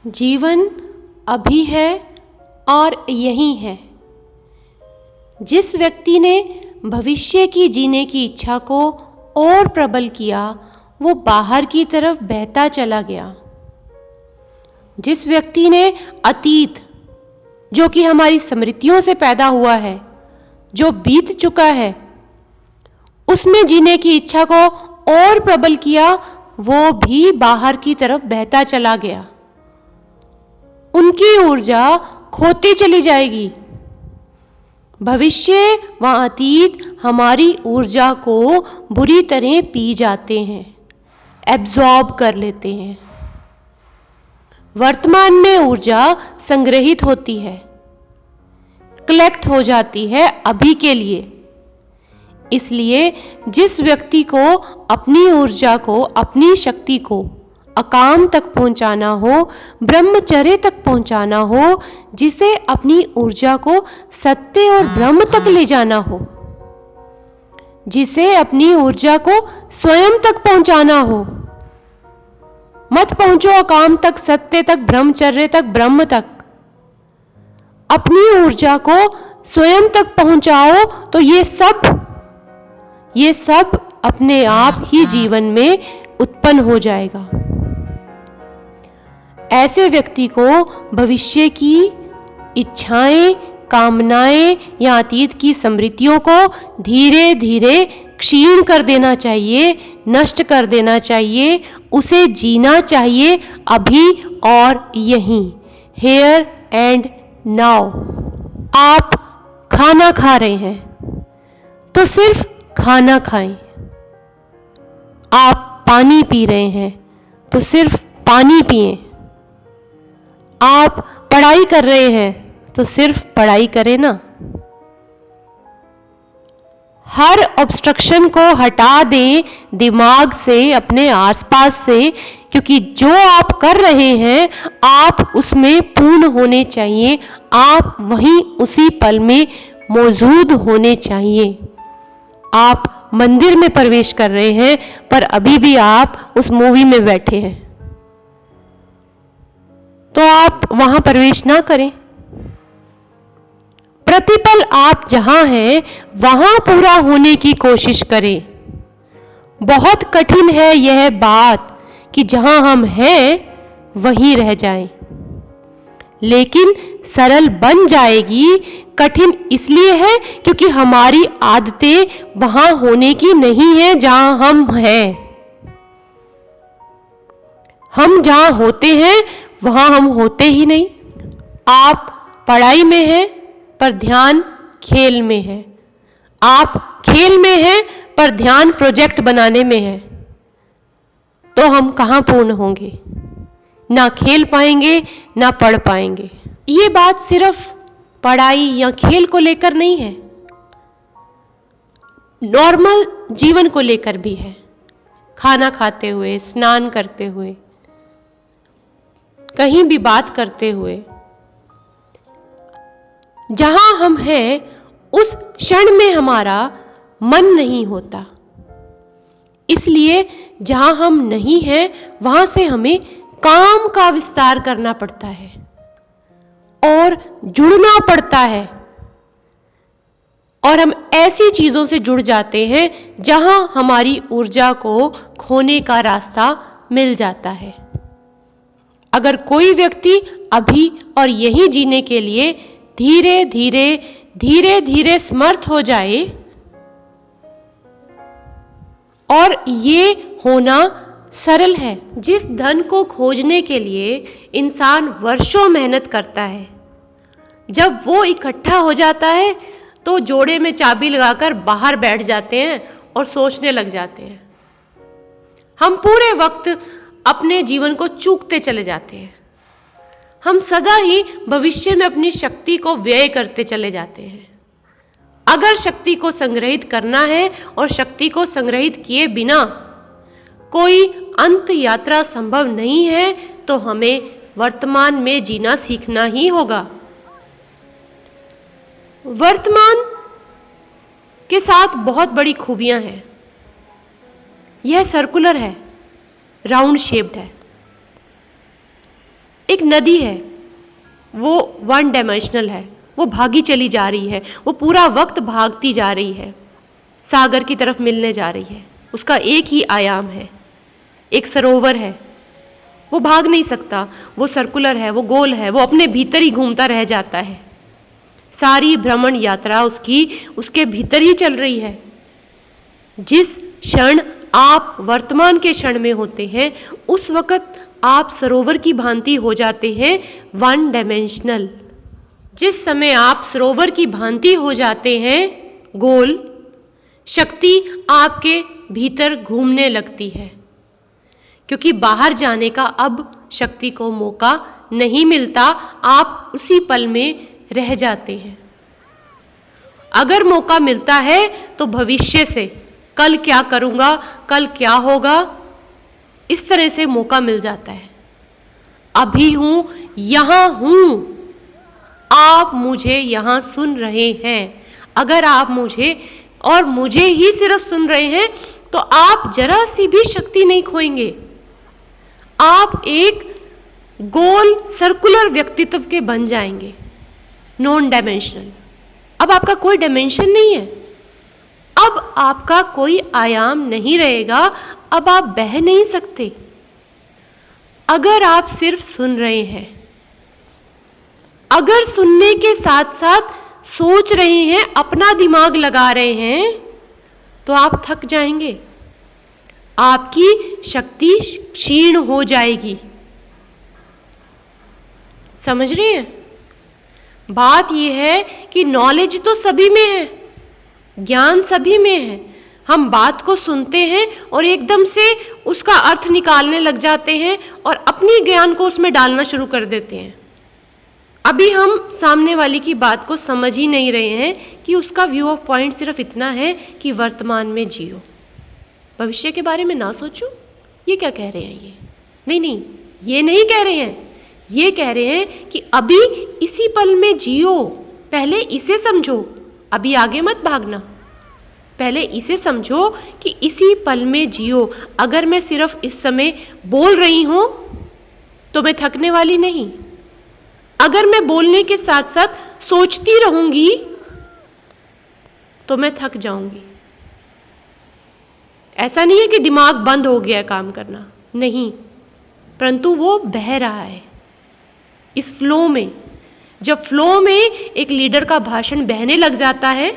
जीवन अभी है और यही है। जिस व्यक्ति ने भविष्य की जीने की इच्छा को और प्रबल किया, वो बाहर की तरफ बहता चला गया। जिस व्यक्ति ने अतीत, जो कि हमारी स्मृतियों से पैदा हुआ है, जो बीत चुका है, उसमें जीने की इच्छा को और प्रबल किया, वो भी बाहर की तरफ बहता चला गया। उनकी ऊर्जा खोती चली जाएगी। भविष्य व अतीत हमारी ऊर्जा को बुरी तरह पी जाते हैं, एब्जॉर्ब कर लेते हैं। वर्तमान में ऊर्जा संग्रहित होती है, कलेक्ट हो जाती है अभी के लिए। इसलिए जिस व्यक्ति को अपनी ऊर्जा को, अपनी शक्ति को अकाम तक पहुंचाना हो, ब्रह्मचर्य तक पहुंचाना हो, जिसे अपनी ऊर्जा को सत्य और ब्रह्म तक ले जाना हो, जिसे अपनी ऊर्जा को स्वयं तक पहुंचाना हो, मत पहुंचो अकाम तक, सत्य तक, ब्रह्मचर्य तक, ब्रह्म तक। अपनी ऊर्जा को स्वयं तक पहुंचाओ तो ये सब अपने आप ही जीवन में उत्पन्न हो जाएगा। ऐसे व्यक्ति को भविष्य की इच्छाएं, कामनाएं या अतीत की स्मृतियों को धीरे धीरे क्षीण कर देना चाहिए, नष्ट कर देना चाहिए। उसे जीना चाहिए अभी और यहीं, हेयर एंड नाउ। आप खाना खा रहे हैं तो सिर्फ खाना खाएं। आप पानी पी रहे हैं तो सिर्फ पानी पिएं। आप पढ़ाई कर रहे हैं तो सिर्फ पढ़ाई करें ना। हर ऑब्स्ट्रक्शन को हटा दें दिमाग से, अपने आसपास से, क्योंकि जो आप कर रहे हैं आप उसमें पूर्ण होने चाहिए। आप वहीं उसी पल में मौजूद होने चाहिए। आप मंदिर में प्रवेश कर रहे हैं पर अभी भी आप उस मूवी में बैठे हैं, तो आप वहां प्रवेश ना करें। प्रतिपल आप जहां हैं वहां पूरा होने की कोशिश करें। बहुत कठिन है यह बात कि जहां हम हैं वहीं रह जाएं, लेकिन सरल बन जाएगी। कठिन इसलिए है क्योंकि हमारी आदतें वहां होने की नहीं है जहां हम हैं। हम जहां होते हैं वहां हम होते ही नहीं। आप पढ़ाई में हैं पर ध्यान खेल में है। आप खेल में हैं पर ध्यान प्रोजेक्ट बनाने में है। तो हम कहां पूर्ण होंगे? ना खेल पाएंगे, ना पढ़ पाएंगे। ये बात सिर्फ पढ़ाई या खेल को लेकर नहीं है, नॉर्मल जीवन को लेकर भी है। खाना खाते हुए, स्नान करते हुए, कहीं भी बात करते हुए, जहां हम हैं उस क्षण में हमारा मन नहीं होता। इसलिए जहां हम नहीं हैं वहां से हमें काम का विस्तार करना पड़ता है और जुड़ना पड़ता है। और हम ऐसी चीजों से जुड़ जाते हैं जहां हमारी ऊर्जा को खोने का रास्ता मिल जाता है। अगर कोई व्यक्ति अभी और यहीं जीने के लिए धीरे धीरे समर्थ हो जाए, और ये होना सरल है। जिस धन को खोजने के लिए इंसान वर्षों मेहनत करता है, जब वो इकट्ठा हो जाता है तो जोड़े में चाबी लगाकर बाहर बैठ जाते हैं और सोचने लग जाते हैं। हम पूरे वक्त अपने जीवन को चूकते चले जाते हैं। हम सदा ही भविष्य में अपनी शक्ति को व्यय करते चले जाते हैं। अगर शक्ति को संग्रहित करना है और शक्ति को संग्रहित किए बिना कोई अंत यात्रा संभव नहीं है, तो हमें वर्तमान में जीना सीखना ही होगा। वर्तमान के साथ बहुत बड़ी खूबियां हैं। यह सर्कुलर है, राउंड शेप्ड है। एक नदी है, वो वन डायमेंशनल है, वो भागी चली जा रही है, वो पूरा वक्त भागती जा रही है, सागर की तरफ मिलने जा रही है, उसका एक ही आयाम है। एक सरोवर है, वो भाग नहीं सकता, वो सर्कुलर है, वो गोल है, वो अपने भीतर ही घूमता रह जाता है। सारी भ्रमण यात्रा उसके भीतर ही चल रही है। जिस क्षण आप वर्तमान के क्षण में होते हैं, उस वक्त आप सरोवर की भांति हो जाते हैं, वन डायमेंशनल। जिस समय आप सरोवर की भांति हो जाते हैं, गोल, शक्ति आपके भीतर घूमने लगती है, क्योंकि बाहर जाने का अब शक्ति को मौका नहीं मिलता, आप उसी पल में रह जाते हैं। अगर मौका मिलता है तो भविष्य से, कल क्या करूंगा, कल क्या होगा, इस तरह से मौका मिल जाता है। अभी हूं, यहां हूं, आप मुझे यहां सुन रहे हैं। अगर आप मुझे और मुझे ही सिर्फ सुन रहे हैं तो आप जरा सी भी शक्ति नहीं खोएंगे। आप एक गोल सर्कुलर व्यक्तित्व के बन जाएंगे, नॉन डायमेंशनल। अब आपका कोई डायमेंशन नहीं है, अब आपका कोई आयाम नहीं रहेगा, अब आप बह नहीं सकते। अगर आप सिर्फ सुन रहे हैं, अगर सुनने के साथ साथ सोच रहे हैं, अपना दिमाग लगा रहे हैं, तो आप थक जाएंगे, आपकी शक्ति क्षीण हो जाएगी। समझ रहे हैं? बात यह है कि नॉलेज तो सभी में है, ज्ञान सभी में है। हम बात को सुनते हैं और एकदम से उसका अर्थ निकालने लग जाते हैं और अपनी ज्ञान को उसमें डालना शुरू कर देते हैं। अभी हम सामने वाली की बात को समझ ही नहीं रहे हैं कि उसका व्यू ऑफ पॉइंट सिर्फ इतना है कि वर्तमान में जियो, भविष्य के बारे में ना सोचो। ये क्या कह रहे हैं? ये नहीं, ये नहीं कह रहे हैं। ये कह रहे हैं कि अभी इसी पल में जियो, पहले इसे समझो, अभी आगे मत भागना, पहले इसे समझो कि इसी पल में जियो। अगर मैं सिर्फ इस समय बोल रही हूं तो मैं थकने वाली नहीं। अगर मैं बोलने के साथ साथ सोचती रहूंगी तो मैं थक जाऊंगी। ऐसा नहीं है कि दिमाग बंद हो गया काम करना, नहीं, परंतु वो बह रहा है इस फ्लो में। जब फ्लो में एक लीडर का भाषण बहने लग जाता है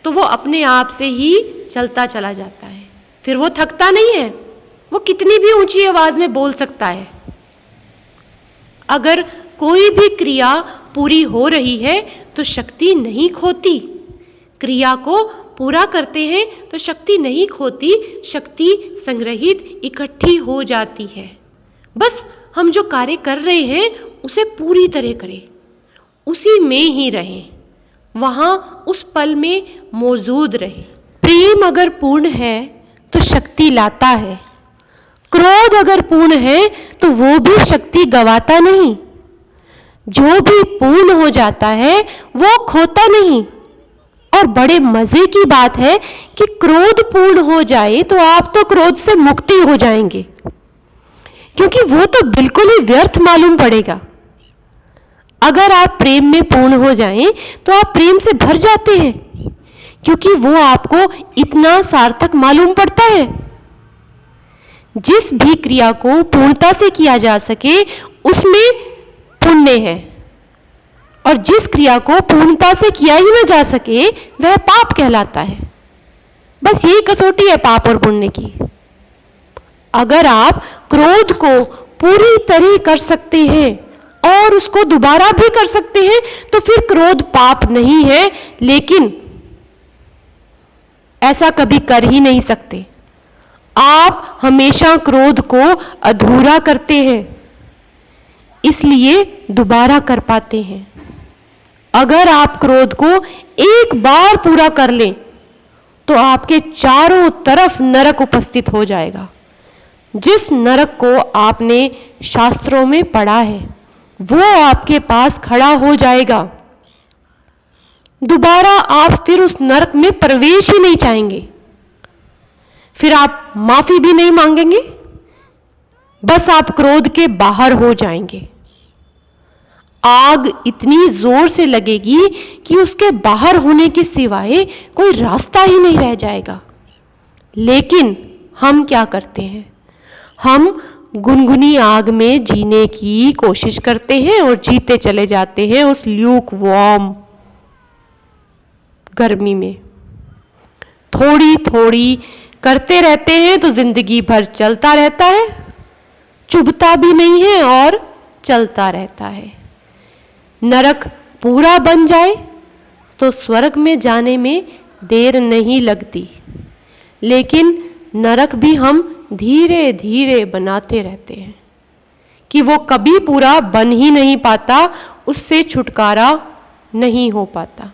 तो वो अपने आप से ही चलता चला जाता है, फिर वो थकता नहीं है, वो कितनी भी ऊंची आवाज में बोल सकता है। अगर कोई भी क्रिया पूरी हो रही है तो शक्ति नहीं खोती, क्रिया को पूरा करते हैं तो शक्ति नहीं खोती, शक्ति संग्रहित इकट्ठी हो जाती है। बस हम जो कार्य कर रहे हैं उसे पूरी तरह करें, उसी में ही रहें, वहां उस पल में मौजूद रहे। प्रेम अगर पूर्ण है तो शक्ति लाता है, क्रोध अगर पूर्ण है तो वो भी शक्ति गवाता नहीं। जो भी पूर्ण हो जाता है वो खोता नहीं। और बड़े मजे की बात है कि क्रोध पूर्ण हो जाए तो आप तो क्रोध से मुक्ति हो जाएंगे, क्योंकि वो तो बिल्कुल ही व्यर्थ मालूम पड़ेगा। अगर आप प्रेम में पूर्ण हो जाएं तो आप प्रेम से भर जाते हैं, क्योंकि वो आपको इतना सार्थक मालूम पड़ता है। जिस भी क्रिया को पूर्णता से किया जा सके उसमें पुण्य है, और जिस क्रिया को पूर्णता से किया ही न जा सके वह पाप कहलाता है। बस यही कसौटी है पाप और पुण्य की। अगर आप क्रोध को पूरी तरह कर सकते हैं और उसको दोबारा भी कर सकते हैं तो फिर क्रोध पाप नहीं है, लेकिन ऐसा कभी कर ही नहीं सकते। आप हमेशा क्रोध को अधूरा करते हैं, इसलिए दोबारा कर पाते हैं। अगर आप क्रोध को एक बार पूरा कर लें तो आपके चारों तरफ नरक उपस्थित हो जाएगा। जिस नरक को आपने शास्त्रों में पढ़ा है वो आपके पास खड़ा हो जाएगा। दोबारा आप फिर उस नरक में प्रवेश ही नहीं चाहेंगे, फिर आप माफी भी नहीं मांगेंगे, बस आप क्रोध के बाहर हो जाएंगे। आग इतनी जोर से लगेगी कि उसके बाहर होने के सिवाय कोई रास्ता ही नहीं रह जाएगा। लेकिन हम क्या करते हैं? हम गुनगुनी आग में जीने की कोशिश करते हैं और जीते चले जाते हैं उस ल्यूक वार्म गर्मी में। थोड़ी थोड़ी करते रहते हैं तो जिंदगी भर चलता रहता है, चुभता भी नहीं है और चलता रहता है। नरक पूरा बन जाए तो स्वर्ग में जाने में देर नहीं लगती, लेकिन नरक भी हम धीरे धीरे बनाते रहते हैं कि वो कभी पूरा बन ही नहीं पाता, उससे छुटकारा नहीं हो पाता।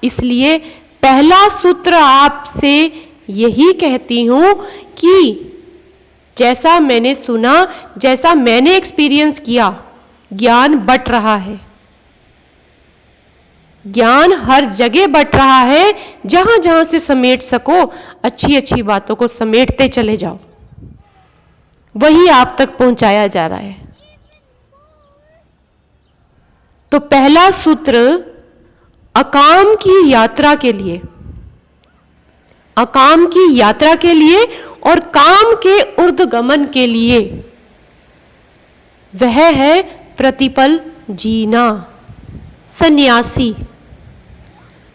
इसलिए पहला सूत्र आपसे यही कहती हूं कि जैसा मैंने सुना, जैसा मैंने एक्सपीरियंस किया, ज्ञान बंट रहा है। ज्ञान हर जगह बंट रहा है। जहां जहां से समेट सको अच्छी अच्छी बातों को समेटते चले जाओ, वही आप तक पहुंचाया जा रहा है। तो पहला सूत्र अकाम की यात्रा के लिए, अकाम की यात्रा के लिए और काम के ऊर्ध्वगमन के लिए वह है प्रतिपल जीना। सन्यासी,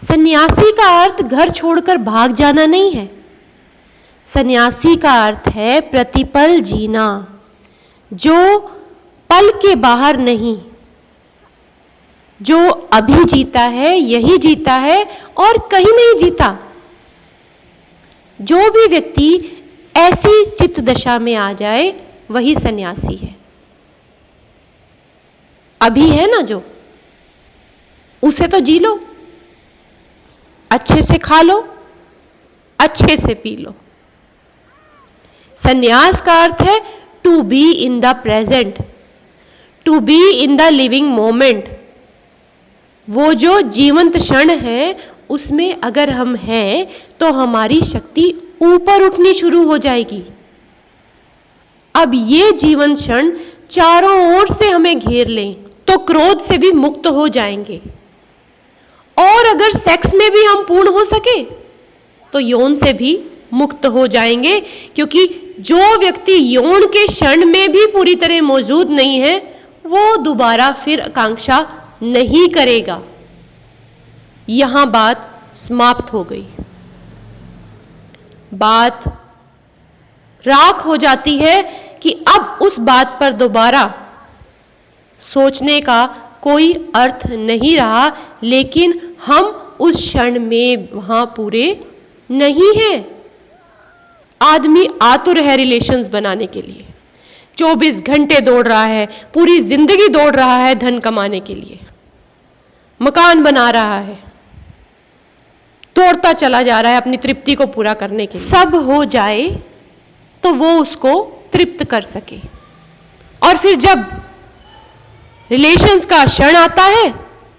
सन्यासी का अर्थ घर छोड़कर भाग जाना नहीं है। सन्यासी का अर्थ है प्रतिपल जीना, जो पल के बाहर नहीं, जो अभी जीता है यही जीता है और कहीं नहीं जीता। जो भी व्यक्ति ऐसी चित्त दशा में आ जाए वही सन्यासी है। अभी है ना जो, उसे तो जी लो, अच्छे से खा लो, अच्छे से पी लो। सन्यास का अर्थ है to be in the present, to be in the living moment. वो जो जीवंत क्षण है उसमें अगर हम हैं तो हमारी शक्ति ऊपर उठनी शुरू हो जाएगी। अब ये जीवन क्षण चारों ओर से हमें घेर लें तो क्रोध से भी मुक्त हो जाएंगे। और अगर सेक्स में भी हम पूर्ण हो सके तो यौन से भी मुक्त हो जाएंगे, क्योंकि जो व्यक्ति यौन के क्षण में भी पूरी तरह मौजूद नहीं है वो दोबारा फिर आकांक्षा नहीं करेगा। यहां बात समाप्त हो गई। बात राख हो जाती है कि अब उस बात पर दोबारा सोचने का कोई अर्थ नहीं रहा, लेकिन हम उस क्षण में वहां पूरे नहीं हैं। आदमी आतुर है रिलेशंस बनाने के लिए, 24 घंटे दौड़ रहा है, पूरी जिंदगी दौड़ रहा है धन कमाने के लिए, मकान बना रहा है, दौड़ता चला जा रहा है अपनी तृप्ति को पूरा करने के लिए। सब हो जाए तो वो उसको तृप्त कर सके, और फिर जब रिलेशंस का क्षण आता है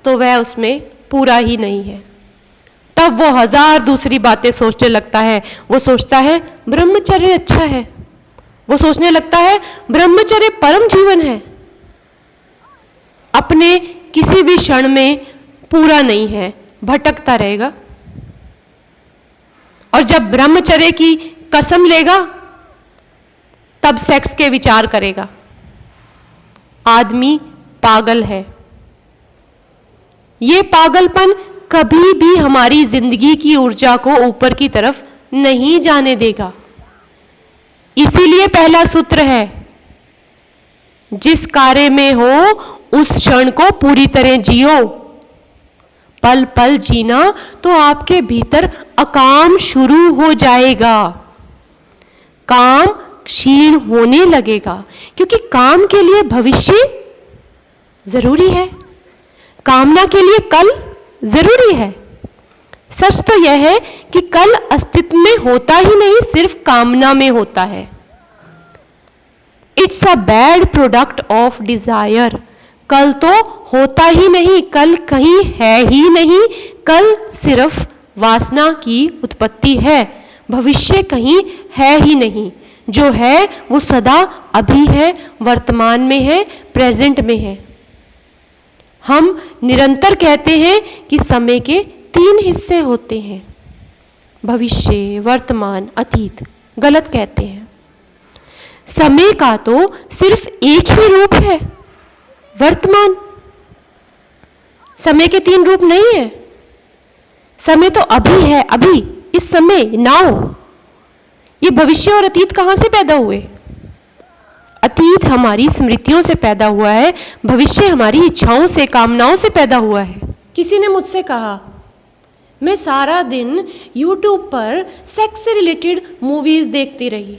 तो वह उसमें पूरा ही नहीं है। तब वो हजार दूसरी बातें सोचने लगता है। वो सोचता है ब्रह्मचर्य अच्छा है, वो सोचने लगता है ब्रह्मचर्य परम जीवन है। अपने किसी भी क्षण में पूरा नहीं है, भटकता रहेगा। और जब ब्रह्मचर्य की कसम लेगा तब सेक्स के विचार करेगा। आदमी पागल है। ये पागलपन कभी भी हमारी जिंदगी की ऊर्जा को ऊपर की तरफ नहीं जाने देगा। इसीलिए पहला सूत्र है, जिस कार्य में हो उस क्षण को पूरी तरह जियो। पल पल जीना तो आपके भीतर अकाम शुरू हो जाएगा। काम क्षीण होने लगेगा, क्योंकि काम के लिए भविष्य जरूरी है, कामना के लिए कल जरूरी है। सच तो यह है कि कल अस्तित्व में होता ही नहीं, सिर्फ कामना में होता है। It's a bad product of desire. कल तो होता ही नहीं, कल कहीं है ही नहीं, कल सिर्फ वासना की उत्पत्ति है, भविष्य कहीं है ही नहीं। जो है वो सदा अभी है, वर्तमान में है, प्रेजेंट में है। हम निरंतर कहते हैं कि समय के 3 हिस्से होते हैं, भविष्य, वर्तमान, अतीत। गलत कहते हैं। समय का तो सिर्फ एक ही रूप है, वर्तमान। समय के 3 रूप नहीं है। समय तो अभी है, अभी, इस समय, नाउ। ये भविष्य और अतीत कहां से पैदा हुए? अतीत हमारी स्मृतियों से पैदा हुआ है, भविष्य हमारी इच्छाओं से, कामनाओं से पैदा हुआ है। किसी ने मुझसे कहा, मैं सारा दिन YouTube पर सेक्स से रिलेटेड मूवीज देखती रही,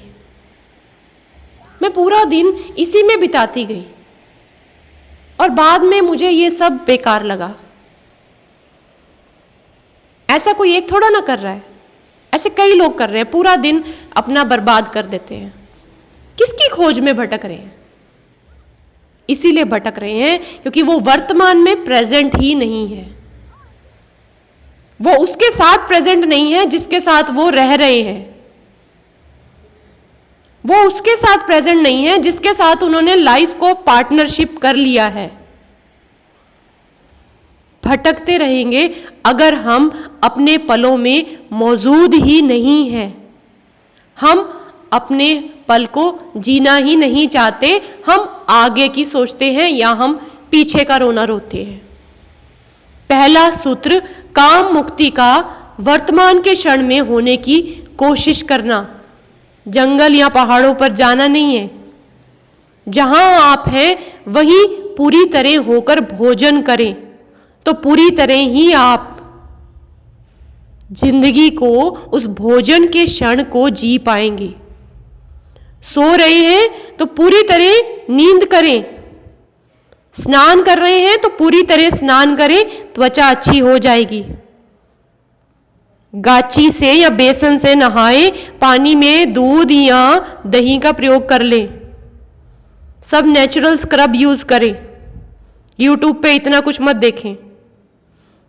मैं पूरा दिन इसी में बिताती गई और बाद में मुझे ये सब बेकार लगा। ऐसा कोई एक थोड़ा ना कर रहा है, ऐसे कई लोग कर रहे हैं, पूरा दिन अपना बर्बाद कर देते हैं। किसकी खोज में भटक रहे हैं? इसीलिए भटक रहे हैं क्योंकि वो वर्तमान में प्रेजेंट ही नहीं है। वो उसके साथ प्रेजेंट नहीं है जिसके साथ वो रह रहे हैं। वो उसके साथ प्रेजेंट नहीं है जिसके साथ उन्होंने लाइफ को पार्टनरशिप कर लिया है। भटकते रहेंगे अगर हम अपने पलों में मौजूद ही नहीं हैं। हम अपने पल को जीना ही नहीं चाहते, हम आगे की सोचते हैं या हम पीछे का रोना रोते हैं। पहला सूत्र काम मुक्ति का वर्तमान के क्षण में होने की कोशिश करना। जंगल या पहाड़ों पर जाना नहीं है। जहां आप हैं वहीं पूरी तरह होकर भोजन करें तो पूरी तरह ही आप जिंदगी को, उस भोजन के क्षण को जी पाएंगे। सो रहे हैं तो पूरी तरह नींद करें, स्नान कर रहे हैं तो पूरी तरह स्नान करें, त्वचा अच्छी हो जाएगी। गाची से या बेसन से नहाएं, पानी में दूध या दही का प्रयोग कर लें। सब नेचुरल स्क्रब यूज करें। YouTube पे इतना कुछ मत देखें।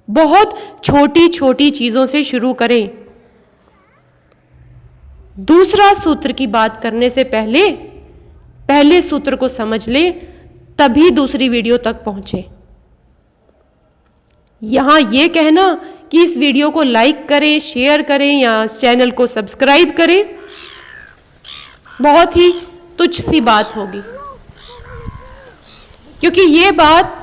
बहुत छोटी छोटी चीजों से शुरू करें। दूसरा सूत्र की बात करने से पहले सूत्र को समझ लें, तभी दूसरी वीडियो तक पहुंचे। यहां यह कहना कि इस वीडियो को लाइक करें, शेयर करें या चैनल को सब्सक्राइब करें, बहुत ही तुच्छ सी बात होगी, क्योंकि ये बात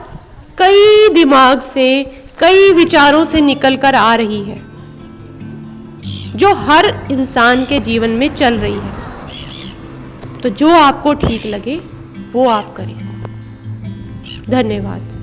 कई दिमाग से, कई विचारों से निकल कर आ रही है, जो हर इंसान के जीवन में चल रही है। तो जो आपको ठीक लगे वो आप करें। धन्यवाद।